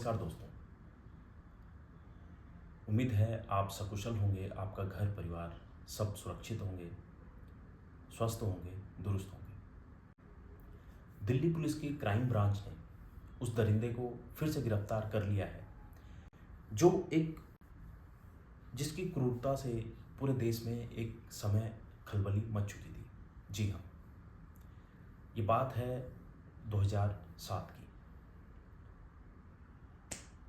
नमस्कार दोस्तों। उम्मीद है आप सकुशल होंगे, आपका घर परिवार सब सुरक्षित होंगे, स्वस्थ होंगे, दुरुस्त होंगे। दिल्ली पुलिस की क्राइम ब्रांच ने उस दरिंदे को फिर से गिरफ्तार कर लिया है जो एक जिसकी क्रूरता से पूरे देश में एक समय खलबली मच चुकी थी। जी हाँ, ये बात है 2007 की,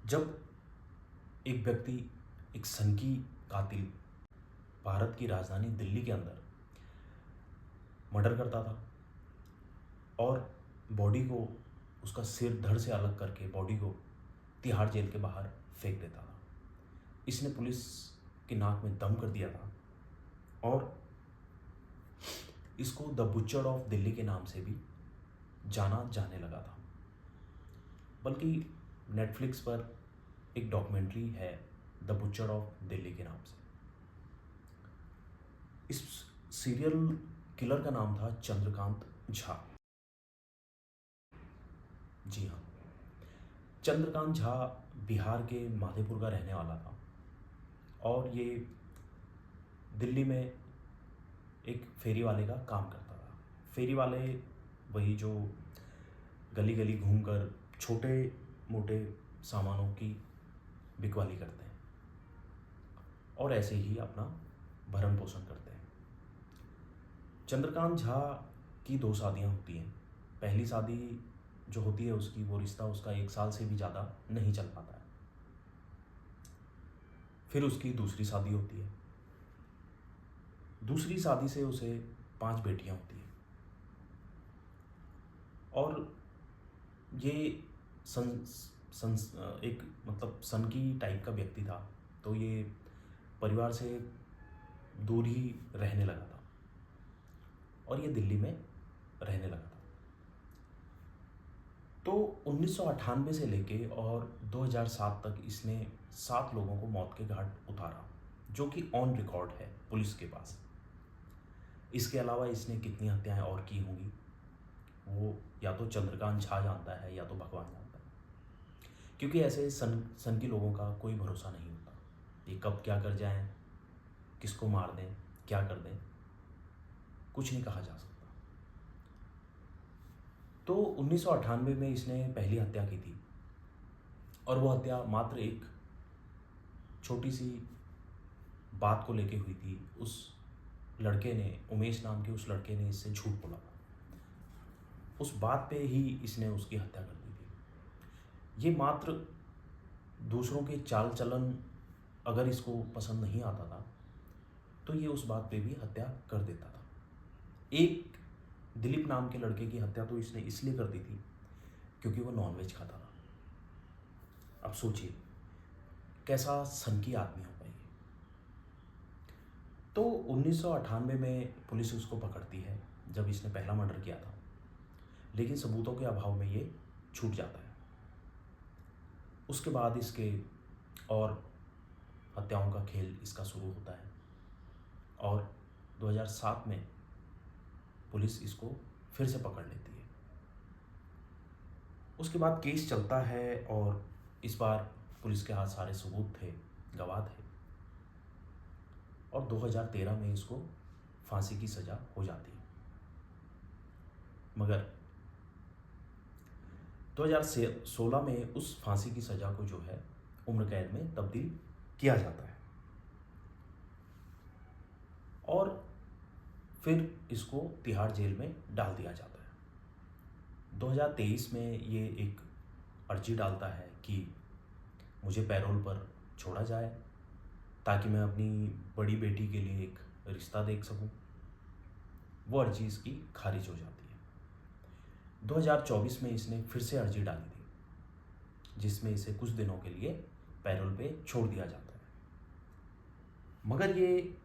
जब एक व्यक्ति, एक सनकी कातिल भारत की राजधानी दिल्ली के अंदर मर्डर करता था और बॉडी को, उसका सिर धड़ से अलग करके बॉडी को तिहाड़ जेल के बाहर फेंक देता था। इसने पुलिस की नाक में दम कर दिया था और इसको द बुचर ऑफ दिल्ली के नाम से भी जाना जाने लगा था। बल्कि नेटफ्लिक्स पर एक डॉक्यूमेंट्री है द बुचर ऑफ दिल्ली के नाम से। इस सीरियल किलर का नाम था चंद्रकांत झा। जी हाँ, चंद्रकांत झा बिहार के माधेपुर का रहने वाला था और ये दिल्ली में एक फेरी वाले का काम करता था। फेरी वाले वही जो गली गली घूमकर छोटे मोटे सामानों की बिकवाली करते हैं और ऐसे ही अपना भरण पोषण करते हैं। चंद्रकांत झा की 2 शादियां होती हैं। पहली शादी जो होती है उसकी, वो रिश्ता उसका 1 साल से भी ज़्यादा नहीं चल पाता है। फिर उसकी दूसरी शादी होती है। दूसरी शादी से उसे 5 बेटियां होती हैं और ये सन, सन एक मतलब सनकी टाइप का व्यक्ति था, तो ये परिवार से दूर ही रहने लगा था और ये दिल्ली में रहने लगा था। तो 1998 से लेके और 2007 तक इसने 7 लोगों को मौत के घाट उतारा, जो कि ऑन रिकॉर्ड है पुलिस के पास। इसके अलावा इसने कितनी हत्याएं और की होंगी वो या तो चंद्रकांत झा जानता है या तो भगवान जानता है, क्योंकि ऐसे सन की लोगों का कोई भरोसा नहीं होता। ये कब क्या कर जाएं, किसको मार दें, क्या कर दें, कुछ नहीं कहा जा सकता। तो 1998 में इसने पहली हत्या की थी और वो हत्या मात्र एक छोटी सी बात को लेके हुई थी। उस लड़के ने, उमेश नाम के उस लड़के ने इससे झूठ बोला था। उस बात पे ही इसने उसकी हत्या कर दी थी। ये मात्र दूसरों के चाल चलन अगर इसको पसंद नहीं आता था तो ये उस बात पे भी हत्या कर देता था। एक दिलीप नाम के लड़के की हत्या तो इसने इसलिए कर दी थी क्योंकि वो नॉनवेज खाता था। अब सोचिए कैसा सनकी आदमी होगा ये। तो 1998 में पुलिस उसको पकड़ती है जब इसने पहला मर्डर किया था, लेकिन सबूतों के अभाव में ये छूट जाता है। उसके बाद इसके और हत्याओं का खेल इसका शुरू होता है और 2007 में पुलिस इसको फिर से पकड़ लेती है। उसके बाद केस चलता है और इस बार पुलिस के हाथ सारे सबूत थे, गवाह थे और 2013 में इसको फांसी की सज़ा हो जाती है। मगर 2016 में उस फांसी की सज़ा को जो है उम्र कैद में तब्दील किया जाता है और फिर इसको तिहाड़ जेल में डाल दिया जाता है। 2023 में ये एक अर्जी डालता है कि मुझे पैरोल पर छोड़ा जाए ताकि मैं अपनी बड़ी बेटी के लिए एक रिश्ता देख सकूं। वो अर्जी इसकी खारिज हो जाती है। 2024 में इसने फिर से अर्जी डाली थी जिसमें इसे कुछ दिनों के लिए पैरोल पे छोड़ दिया जाता है, मगर ये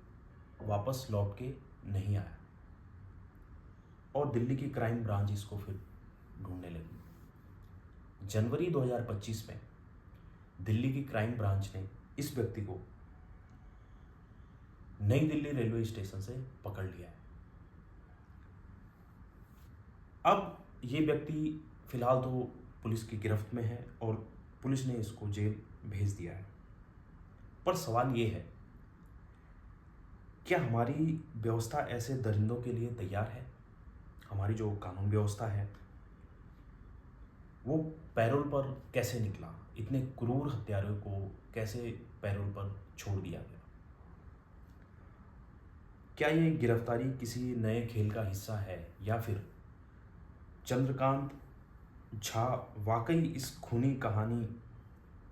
वापस लौट के नहीं आया और दिल्ली की क्राइम ब्रांच इसको फिर ढूंढने लगी। जनवरी 2025 में दिल्ली की क्राइम ब्रांच ने इस व्यक्ति को नई दिल्ली रेलवे स्टेशन से पकड़ लिया है। अब ये व्यक्ति फिलहाल तो पुलिस की गिरफ्त में है और पुलिस ने इसको जेल भेज दिया है। पर सवाल ये है, क्या हमारी व्यवस्था ऐसे दरिंदों के लिए तैयार है? हमारी जो कानून व्यवस्था है वो पैरोल पर कैसे निकला? इतने क्रूर हत्यारों को कैसे पैरोल पर छोड़ दिया गया? क्या ये गिरफ्तारी किसी नए खेल का हिस्सा है, या फिर चंद्रकांत झा वाकई इस खूनी कहानी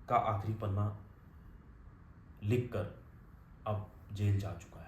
का आखिरी पन्ना लिखकर अब जेल जा चुका है?